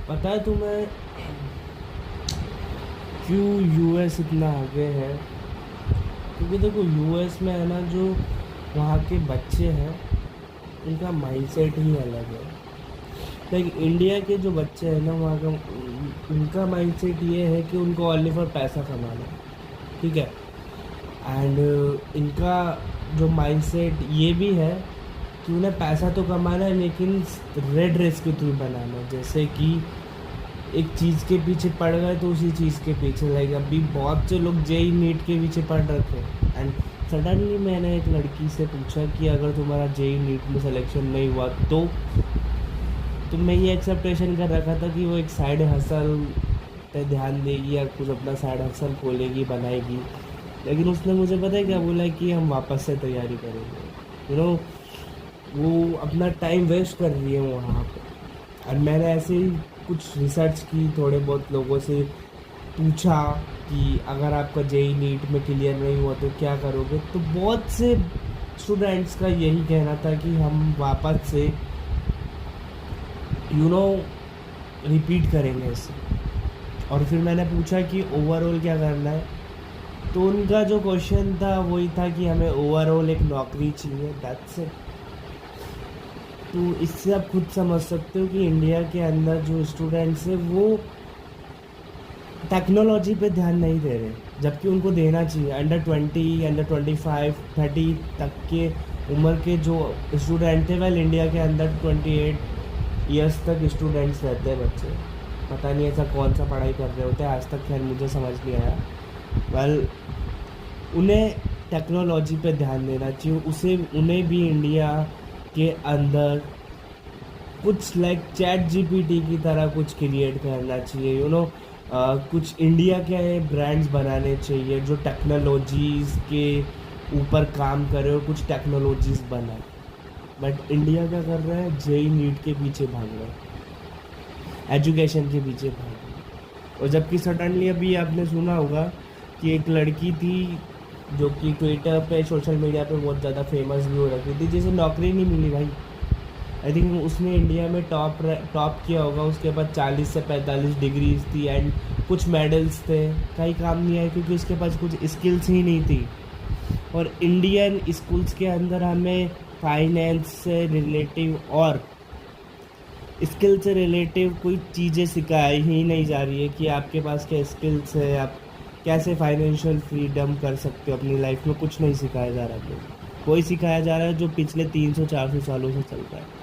पता है तुम्हें क्यों यूएस इतना आगे है? क्योंकि देखो यूएस में है ना, जो वहाँ के बच्चे हैं उनका माइंडसेट ही अलग है। लाइक इंडिया के जो बच्चे हैं ना, वहाँ का उनका माइंडसेट ये है कि उनको ओनली फॉर पैसा कमाना है, ठीक है। एंड इनका जो माइंडसेट ये भी है कि उन्हें पैसा तो कमाना है लेकिन रेड रेस के थ्रू बनाना है। जैसे कि एक चीज़ के पीछे पड़ गए तो उसी चीज़ के पीछे, लाइक अभी बहुत से लोग जेई नीट के पीछे पड़ रखे हैं। एंड सडनली मैंने एक लड़की से पूछा कि अगर तुम्हारा जेई नीट में सिलेक्शन नहीं हुआ तो मैं ये एक्सेप्टेशन कर रखा था कि वो एक साइड हसल पे ध्यान देगी या कुछ अपना साइड हसल खोलेगी, बनाएगी। लेकिन उसने मुझे पता है क्या बोला, कि हम वापस से तैयारी करेंगे। वो अपना टाइम वेस्ट कर रही है वहाँ पे। और मैंने ऐसे ही कुछ रिसर्च की, थोड़े बहुत लोगों से पूछा कि अगर आपका जेई नीट में क्लियर नहीं हुआ तो क्या करोगे। तो बहुत से स्टूडेंट्स का यही कहना था कि हम वापस से रिपीट करेंगे इसे। और फिर मैंने पूछा कि ओवरऑल क्या करना है, तो उनका जो क्वेश्चन था वही था कि हमें ओवरऑल एक नौकरी चाहिए, दैट्स इट। तो इससे आप खुद समझ सकते हो कि इंडिया के अंदर जो स्टूडेंट्स हैं वो टेक्नोलॉजी पे ध्यान नहीं दे रहे, जबकि उनको देना चाहिए। अंडर 20, अंडर 25, 30 तक के उम्र के जो स्टूडेंट थे, वेल इंडिया के अंदर 28 ईयर्स तक स्टूडेंट्स रहते हैं बच्चे। पता नहीं ऐसा कौन सा पढ़ाई कर रहे होते हैं, आज तक खैर मुझे समझ नहीं आया। वेल उन्हें टेक्नोलॉजी पे ध्यान देना चाहिए। उन्हें भी इंडिया के अंदर कुछ लाइक चैट जीपीटी की तरह कुछ क्रिएट करना चाहिए। कुछ इंडिया के ब्रांड्स बनाने चाहिए जो टेक्नोलॉजीज़ के ऊपर काम करे और कुछ टेक्नोलॉजीज़ बनाए। बट इंडिया क्या कर रहा है, जेई नीट के पीछे भाग रहा है, एजुकेशन के पीछे भाग रहा है। और जबकि सडनली अभी आपने सुना होगा कि एक लड़की थी जो कि ट्विटर पे, सोशल मीडिया पे बहुत ज़्यादा फेमस भी हो रखी थी, जिसे नौकरी नहीं मिली भाई। आई थिंक उसने इंडिया में टॉप किया होगा, उसके पास 40 से 45 डिग्रीज थी एंड कुछ मेडल्स थे, कहीं काम नहीं आए क्योंकि उसके पास कुछ स्किल्स ही नहीं थी। और इंडियन स्कूल्स के अंदर हमें फाइनेंस से रिलेटिव और स्किल से रिलेटिव कोई चीज़ें सिखाई ही नहीं जा रही है कि आपके पास क्या स्किल्स है, आप कैसे फाइनेंशियल फ्रीडम कर सकते हो अपनी लाइफ में। कुछ नहीं सिखाया जा रहा है, कोई सिखाया जा रहा है जो पिछले 300-400 सालों से चल रहा है।